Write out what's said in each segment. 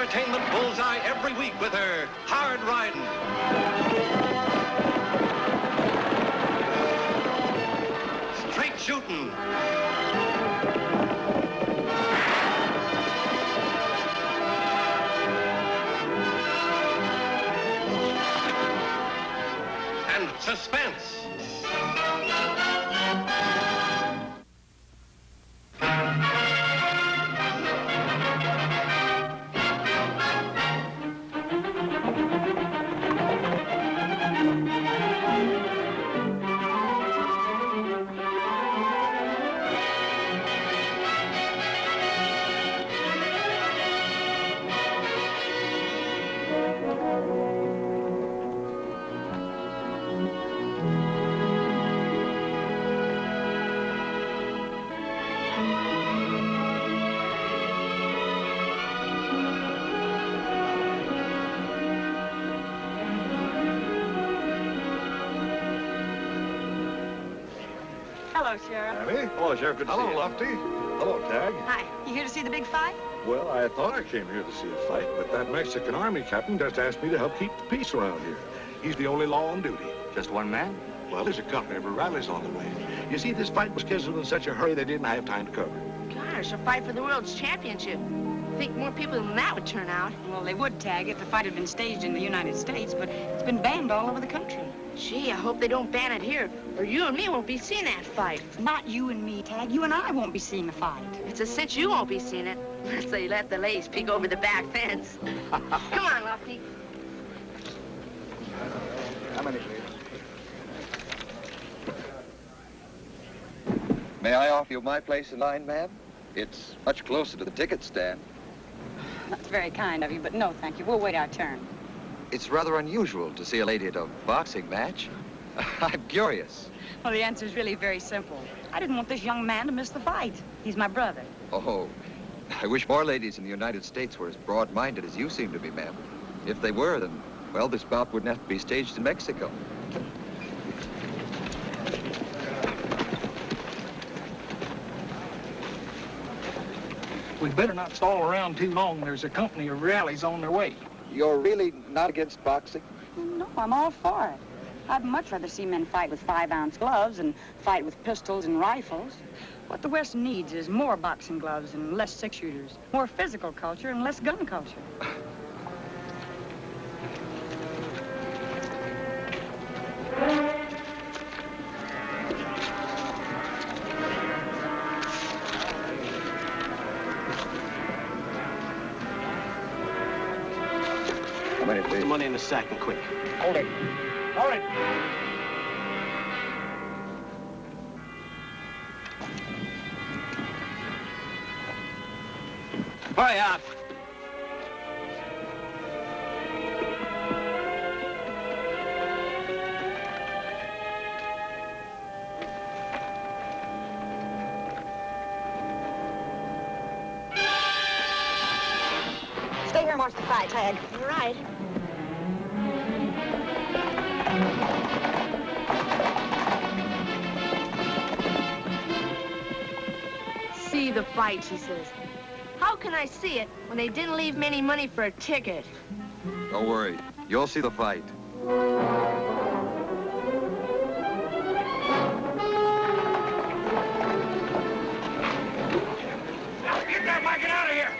entertainment bullseye every week with her hard riding. Straight shooting. And suspense. Hello, Sheriff. Annie? Hello, Sheriff. Good to see you. Hello, Lofty. Hello, Tagg. Hi. You here to see the big fight? Well, I thought I came here to see a fight, but that Mexican Army captain just asked me to help keep the peace around here. He's the only law on duty. Just one man? Well, there's a company of rallies on the way. You see, this fight was scheduled in such a hurry they didn't have time to cover it. Gosh, a fight for the world's championship. I think more people than that would turn out. Well, they would, Tagg, if the fight had been staged in the United States, but it's been banned all over the country. Gee, I hope they don't ban it here, or you and me won't be seeing that fight. Not you and me, Tagg. You and I won't be seeing the fight. It's a cinch you won't be seeing it. So you let the ladies peek over the back fence. Come on, Lofty. How many, please? May I offer you my place in line, ma'am? It's much closer to the ticket stand. That's very kind of you, but no, thank you. We'll wait our turn. It's rather unusual to see a lady at a boxing match. I'm curious. Well, the answer's really very simple. I didn't want this young man to miss the fight. He's my brother. Oh, I wish more ladies in the United States were as broad-minded as you seem to be, ma'am. If they were, then, well, this bout wouldn't have to be staged in Mexico. We'd better not stall around too long. There's a company of rallies on their way. You're really not against boxing? No, I'm all for it. I'd much rather see men fight with 5-ounce gloves and fight with pistols and rifles. What the West needs is more boxing gloves and less six-shooters, more physical culture and less gun culture. Put the money in the sack and quick. Hold it. Hold it. Hurry up. Stay here and watch the fight, Tagg. All right. See the fight, she says. How can I see it when they didn't leave me any money for a ticket? Don't worry. You'll see the fight. Get that bike out of here!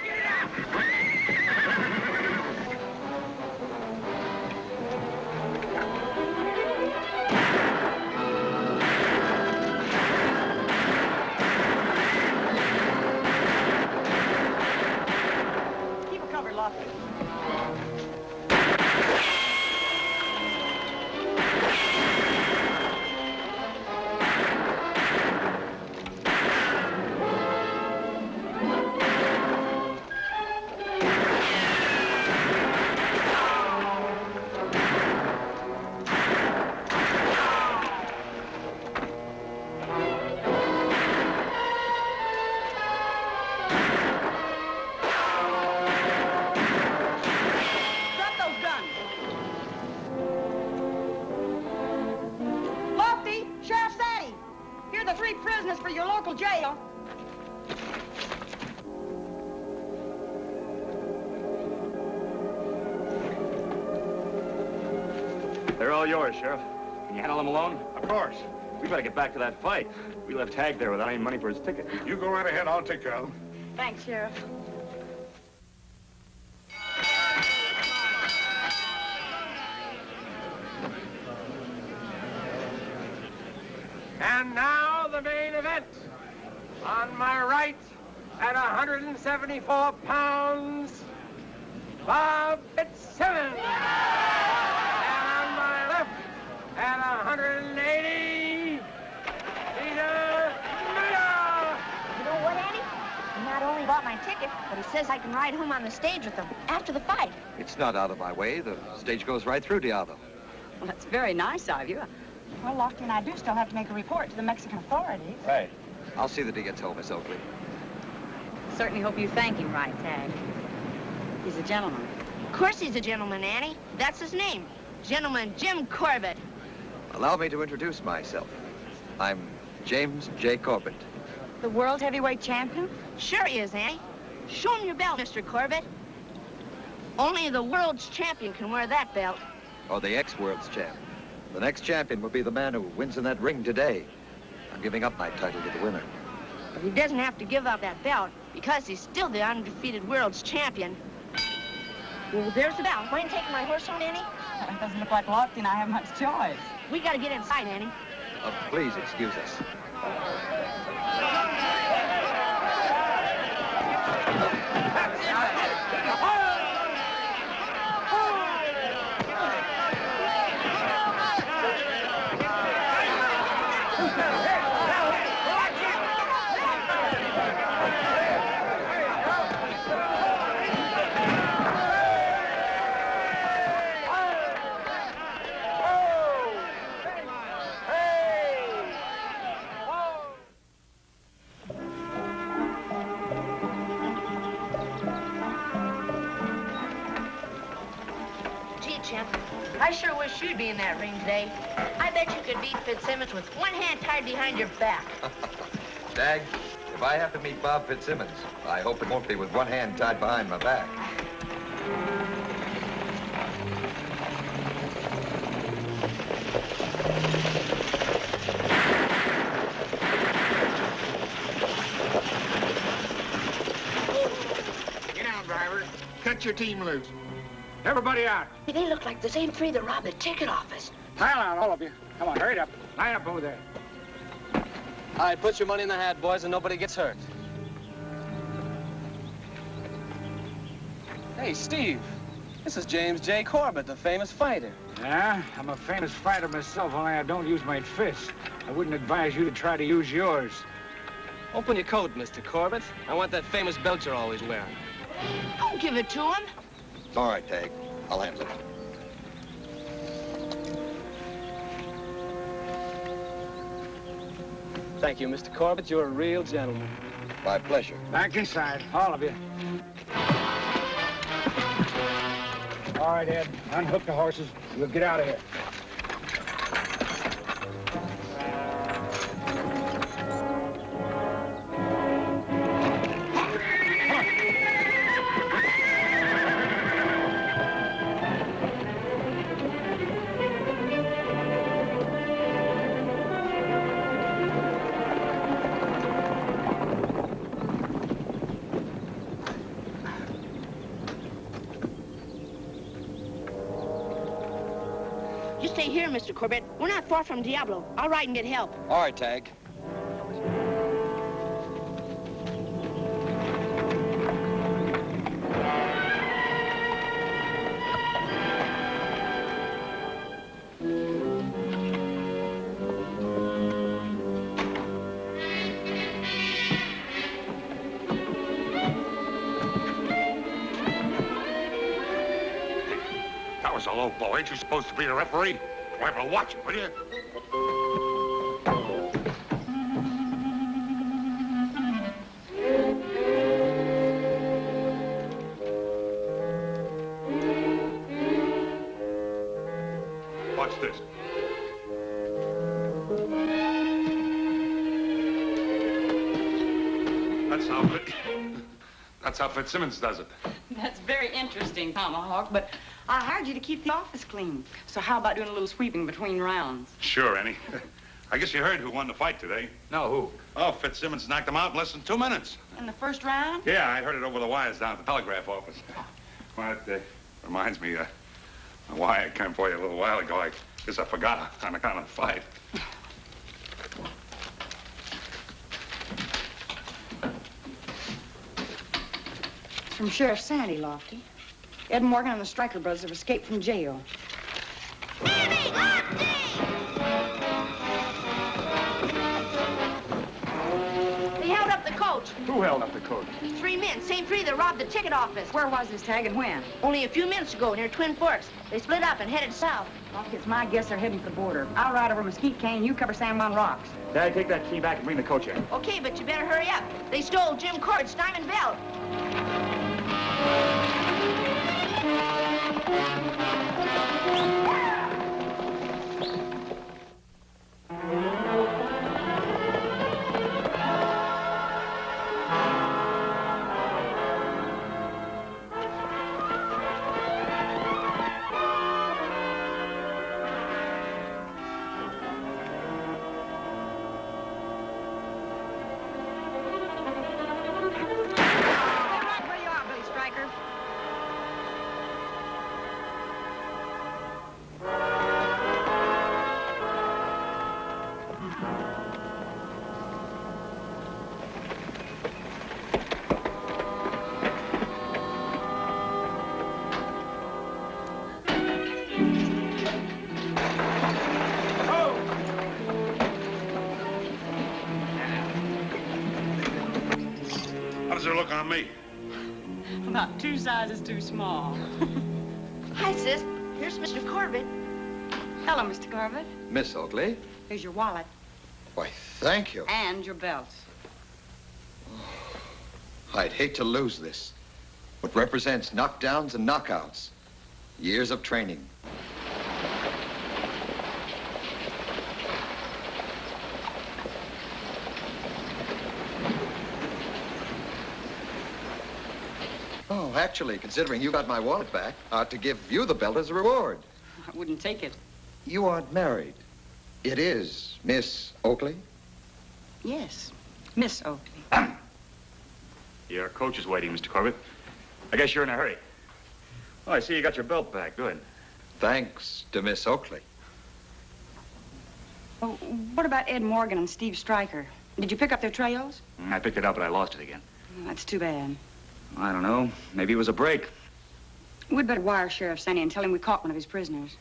Keep her covered, Lofty. They're all yours, Sheriff. Can you handle them alone? Of course. We better get back to that fight. We left Tagg there without any money for his ticket. You go right ahead. I'll take care of him. Thanks, Sheriff. And now the main event. On my right, at 174 pounds, Bob Fitzsimmons. And on my left, at 180, Peter Miller. You know what, Annie? He not only bought my ticket, but he says I can ride home on the stage with him after the fight. It's not out of my way. The stage goes right through Diablo. Well, that's very nice of you. Well, Lofty, I do still have to make a report to the Mexican authorities. Right. I'll see that he gets home, Miss Oakley. Certainly hope you thank him right, Tagg. He's a gentleman. Of course he's a gentleman, Annie. That's his name. Gentleman Jim Corbett. Allow me to introduce myself. I'm James J. Corbett. The world heavyweight champion? Sure he is, Annie. Show him your belt, Mr. Corbett. Only the world's champion can wear that belt. Or the ex-world's champ. The next champion will be the man who wins in that ring today. I'm giving up my title to the winner. But he doesn't have to give up that belt because he's still the undefeated world's champion. Well, there's the belt. Mind taking my horse home, Annie? It doesn't look like Lofty and I have much choice. We gotta get inside, Annie. Please excuse us. I sure wish you'd be in that ring today. I bet you could beat Fitzsimmons with one hand tied behind your back. Tagg, if I have to meet Bob Fitzsimmons, I hope it won't be with one hand tied behind my back. Get down, driver. Cut your team loose. Everybody out. They look like the same three that robbed the ticket office. Pile out, all of you. Come on, hurry up. Line up over there. All right, put your money in the hat, boys, and nobody gets hurt. Hey, Steve. This is James J. Corbett, the famous fighter. Yeah, I'm a famous fighter myself, only I don't use my fists. I wouldn't advise you to try to use yours. Open your coat, Mr. Corbett. I want that famous belt you're always wearing. Don't give it to him. It's all right, Tagg. I'll handle it. Thank you, Mr. Corbett. You're a real gentleman. My pleasure. Back inside, all of you. All right, Ed, unhook the horses. We'll get out of here. You stay here, Mr. Corbett. We're not far from Diablo. I'll ride and get help. All right, Tagg. That was a low blow. Ain't you supposed to be the referee? Wipe a watch it, will you? Watch this. That sounds good. That's how Fitzsimmons does it. That's very interesting, Tomahawk, but I hired you to keep the office clean. So how about doing a little sweeping between rounds? Sure, Annie. I guess you heard who won the fight today. No, who? Oh, Fitzsimmons knocked him out in less than 2 minutes. In the first round? Yeah, I heard it over the wires down at the telegraph office. Well, it reminds me, why I came for you a little while ago. I guess I forgot on account of the fight. It's from Sheriff Sandy, Lofty. Ed Morgan and the Stryker brothers have escaped from jail. They held up the coach. Who held up the coach? 3 men, same 3 that robbed the ticket office. Where was this Tagg and when? Only a few minutes ago near Twin Forks. They split up and headed south. Lofty, it's my guess they're heading for the border. I'll ride over Mesquite Canyon, you cover Sandmon Rocks. Dad, take that key back and bring the coach in. Okay, but you better hurry up. They stole Jim Corbett's diamond belt. Look on me. About 2 sizes too small. Hi, sis. Here's Mr. Corbett. Hello, Mr. Corbett. Miss Oakley? Here's your wallet. Why, thank you. And your belts. I'd hate to lose this. What represents knockdowns and knockouts. Years of training. Oh, actually, considering you got my wallet back, I ought to give you the belt as a reward. I wouldn't take it. You aren't married. It is Miss Oakley? Yes, Miss Oakley. Your coach is waiting, Mr. Corbett. I guess you're in a hurry. Oh, I see you got your belt back. Good. Thanks to Miss Oakley. Oh, what about Ed Morgan and Steve Stryker? Did you pick up their trails? I picked it up, but I lost it again. Oh, that's too bad. I don't know. Maybe it was a break. We'd better wire Sheriff Sandy and tell him we caught one of his prisoners.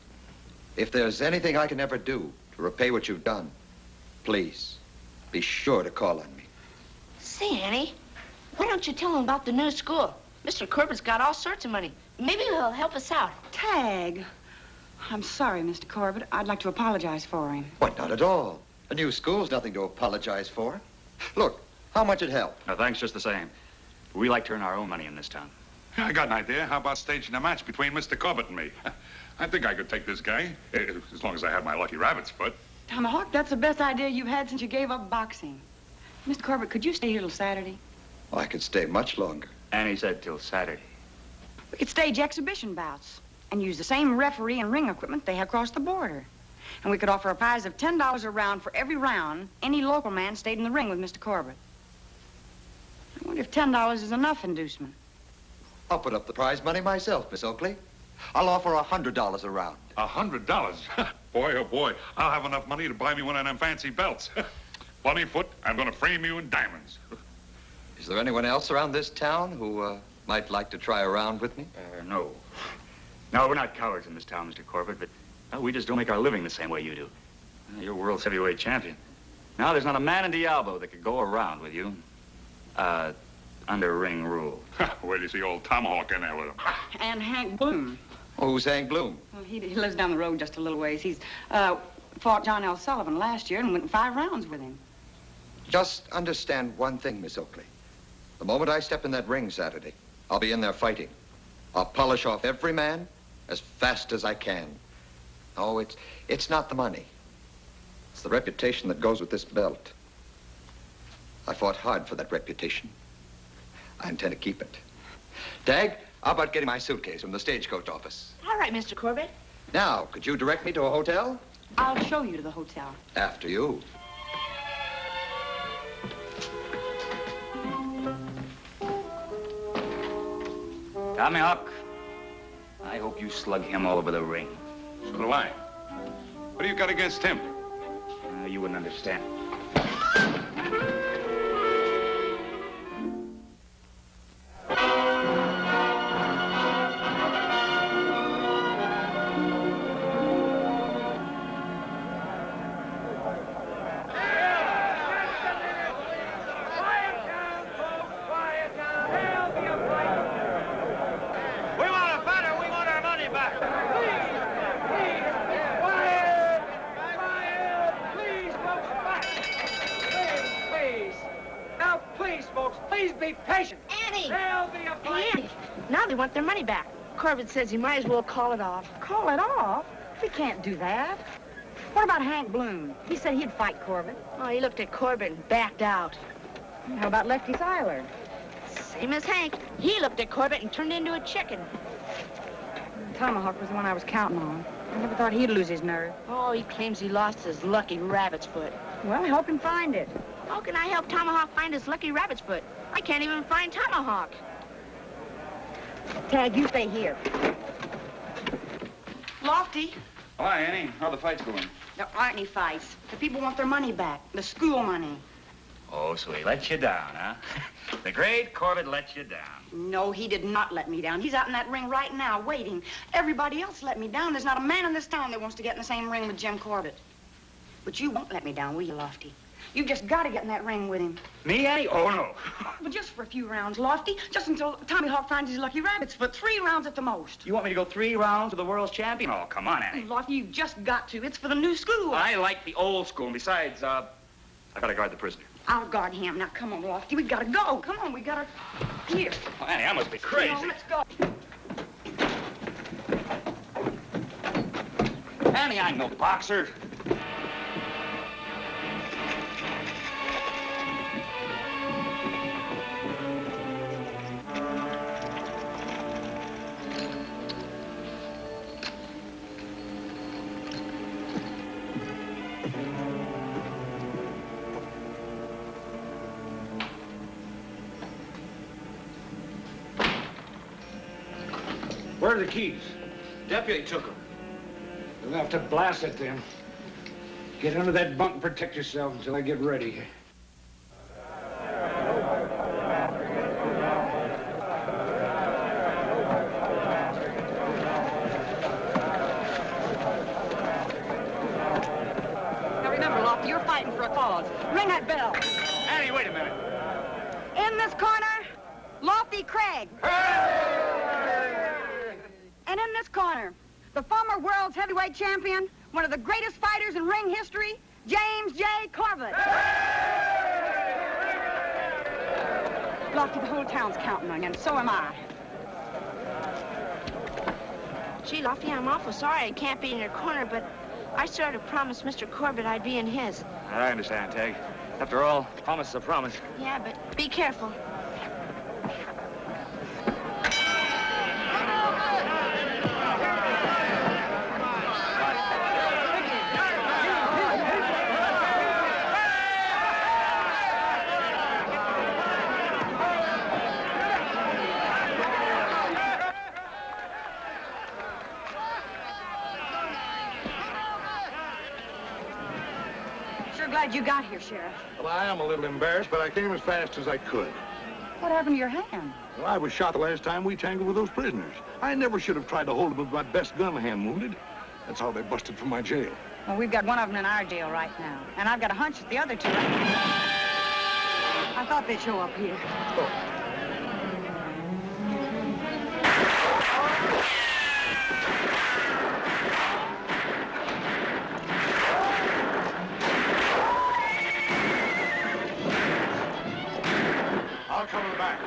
If there's anything I can ever do to repay what you've done, please, be sure to call on me. Say, Annie, why don't you tell him about the new school? Mr. Corbett's got all sorts of money. Maybe he'll help us out. Tagg. I'm sorry, Mr. Corbett. I'd like to apologize for him. Why, not at all. A new school's nothing to apologize for. Look, how much it helped? No, thanks just the same. We like to earn our own money in this town. I got an idea. How about staging a match between Mr. Corbett and me? I think I could take this guy, as long as I have my lucky rabbit's foot. Tomahawk, that's the best idea you've had since you gave up boxing. Mr. Corbett, could you stay here till Saturday? Well, I could stay much longer. Annie said till Saturday. We could stage exhibition bouts and use the same referee and ring equipment they have across the border. And we could offer a prize of $10 a round for every round any local man stayed in the ring with Mr. Corbett. I wonder if $10 is enough inducement. I'll put up the prize money myself, Miss Oakley. I'll offer $100 a round. $100? Boy, oh boy, I'll have enough money to buy me one of them fancy belts. Bunnyfoot, I'm gonna frame you in diamonds. Is there anyone else around this town who might like to try a round with me? No. No, we're not cowards in this town, Mr. Corbett, but we just don't make our living the same way you do. You're world's heavyweight champion. Now, there's not a man in Diablo that could go around with you. Under ring rule. Where do you see old Tomahawk in there with him? And Hank Bloom. Oh, who's Hank Bloom? Well, he lives down the road just a little ways. He's fought John L. Sullivan last year and went in 5 rounds with him. Just understand one thing, Miss Oakley. The moment I step in that ring Saturday, I'll be in there fighting. I'll polish off every man as fast as I can. Oh, it's not the money. It's the reputation that goes with this belt. I fought hard for that reputation. I intend to keep it. Tagg, how about getting my suitcase from the stagecoach office? All right, Mr. Corbett. Now, could you direct me to a hotel? I'll show you to the hotel. After you. Tommy Hawk, I hope you slug him all over the ring. So do I. What do you got against him? You wouldn't understand. Want their money back. Corbett says he might as well call it off. Call it off? We can't do that. What about Hank Bloom? He said he'd fight Corbett. Oh, he looked at Corbett and backed out. How about Lefty Seiler? Same as Hank. He looked at Corbett and turned into a chicken. Tomahawk was the one I was counting on. I never thought he'd lose his nerve. Oh, he claims he lost his lucky rabbit's foot. Well, help him find it. How can I help Tomahawk find his lucky rabbit's foot? I can't even find Tomahawk. Tagg, you stay here. Lofty. Hi, Annie. How are the fights going? There aren't any fights. The people want their money back. The school money. Oh, so he let you down, huh? The great Corbett let you down. No, he did not let me down. He's out in that ring right now, waiting. Everybody else let me down. There's not a man in this town that wants to get in the same ring with Jim Corbett. But you won't let me down, will you, Lofty? You've just got to get in that ring with him. Me, Annie? Oh, no. Well, just for a few rounds, Lofty. Just until Tommy Hawk finds his lucky rabbit's foot. 3 rounds at the most. You want me to go 3 rounds with the world's champion? Oh, come on, Annie. Lofty, you've just got to. It's for the new school. I like the old school. And besides, I've got to guard the prisoner. I'll guard him. Now, come on, Lofty. We got to go. Come on, we got to... Here. Oh, Annie, I must be crazy. Come on, let's go. Annie, I'm no boxer. Where are the keys? Deputy took them. You'll have to blast it then. Get under that bunk and protect yourself until I get ready. Now remember, Lofty, you're fighting for a cause. Ring that bell. Annie, wait a minute. In this corner, Lofty Craig. And in this corner, the former world's heavyweight champion, one of the greatest fighters in ring history, James J. Corbett. Lofty, the whole town's counting on you, and so am I. Gee, Lofty, I'm awful sorry I can't be in your corner, but I sort of promised Mr. Corbett I'd be in his. I understand, Tagg. After all, promise is a promise. Yeah, but be careful. Glad you got here, Sheriff. Well, I am a little embarrassed, but I came as fast as I could. What happened to your hand? Well, I was shot the last time we tangled with those prisoners. I never should have tried to hold them with my best gun hand wounded. That's how they busted from my jail. Well, we've got one of them in our jail right now. And I've got a hunch that the other two... I thought they'd show up here. Oh. I'll cover the back.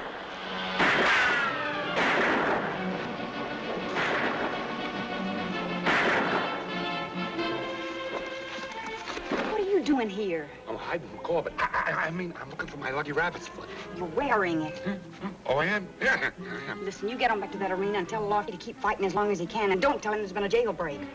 What are you doing in here? I'm hiding from Corbett. I mean, I'm looking for my lucky rabbit's foot. You're wearing it. Oh, I am? Yeah, I am. Listen, you get on back to that arena and tell Lofty to keep fighting as long as he can, and don't tell him there's been a jailbreak.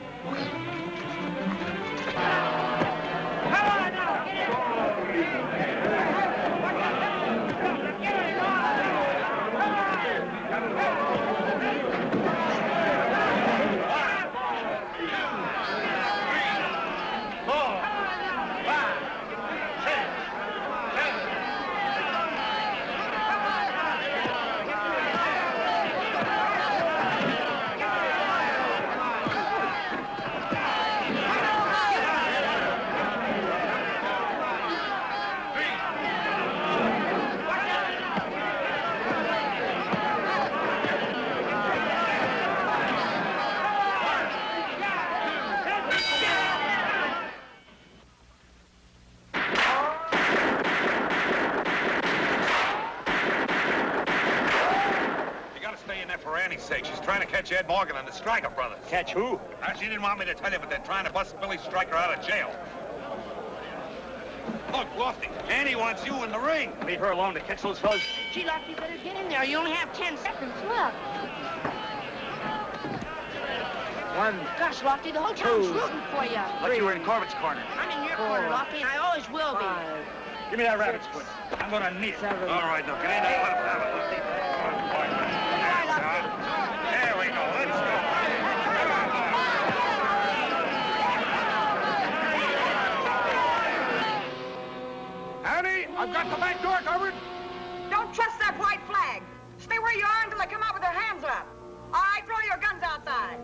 For Annie's sake, she's trying to catch Ed Morgan and the Stryker brothers. Catch who? She didn't want me to tell you, but they're trying to bust Billy Stryker out of jail. Look, Lofty, Annie wants you in the ring. Leave her alone to catch those fellas. Gee, Lofty, you better get in there. You only have 10 seconds left. One. Gosh, Lofty, the whole town's rooting for you. Lucky we're in Corbett's corner. I'm in your corner, Lofty, and I always will be. Give me that rabbit's foot. I'm gonna need it. All right, now, get in there and let him have it, Lofty. Come on, boy. There we go. Let's go. Annie, I've got the back door covered. Don't trust that white flag. Stay where you are until they come out with their hands up. All right, throw your guns outside.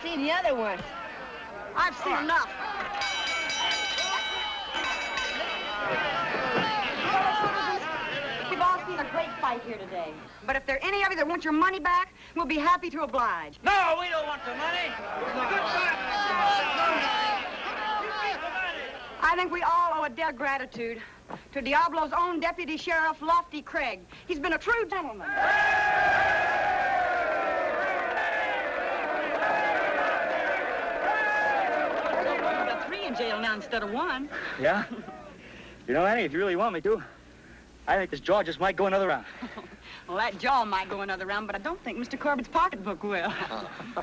Seen the other one. I've seen enough. We've all seen a great fight here today. But if there are any of you that want your money back, we'll be happy to oblige. No, we don't want the money. I think we all owe a debt of gratitude to Diablo's own Deputy Sheriff, Lofty Craig. He's been a true gentleman. Jail now instead of one. Yeah? You know, Annie, if you really want me to, I think this jaw just might go another round. Well, that jaw might go another round, but I don't think Mr. Corbett's pocketbook will.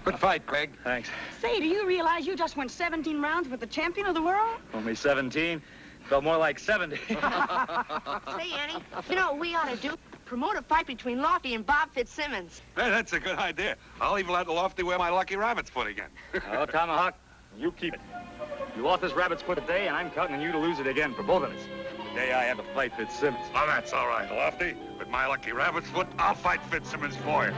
Good fight, Craig. Thanks. Say, do you realize you just went 17 rounds with the champion of the world? Only 17. Felt more like 70. Say, Annie, you know what we ought to do? Promote a fight between Lofty and Bob Fitzsimmons. Hey, that's a good idea. I'll even let Lofty wear my lucky rabbit's foot again. Oh, Tomahawk, you keep it. You lost this rabbit's foot today, and I'm counting on you to lose it again for both of us. The day I have to fight Fitzsimmons. Oh, that's all right, Lofty. With my lucky rabbit's foot, I'll fight Fitzsimmons for you.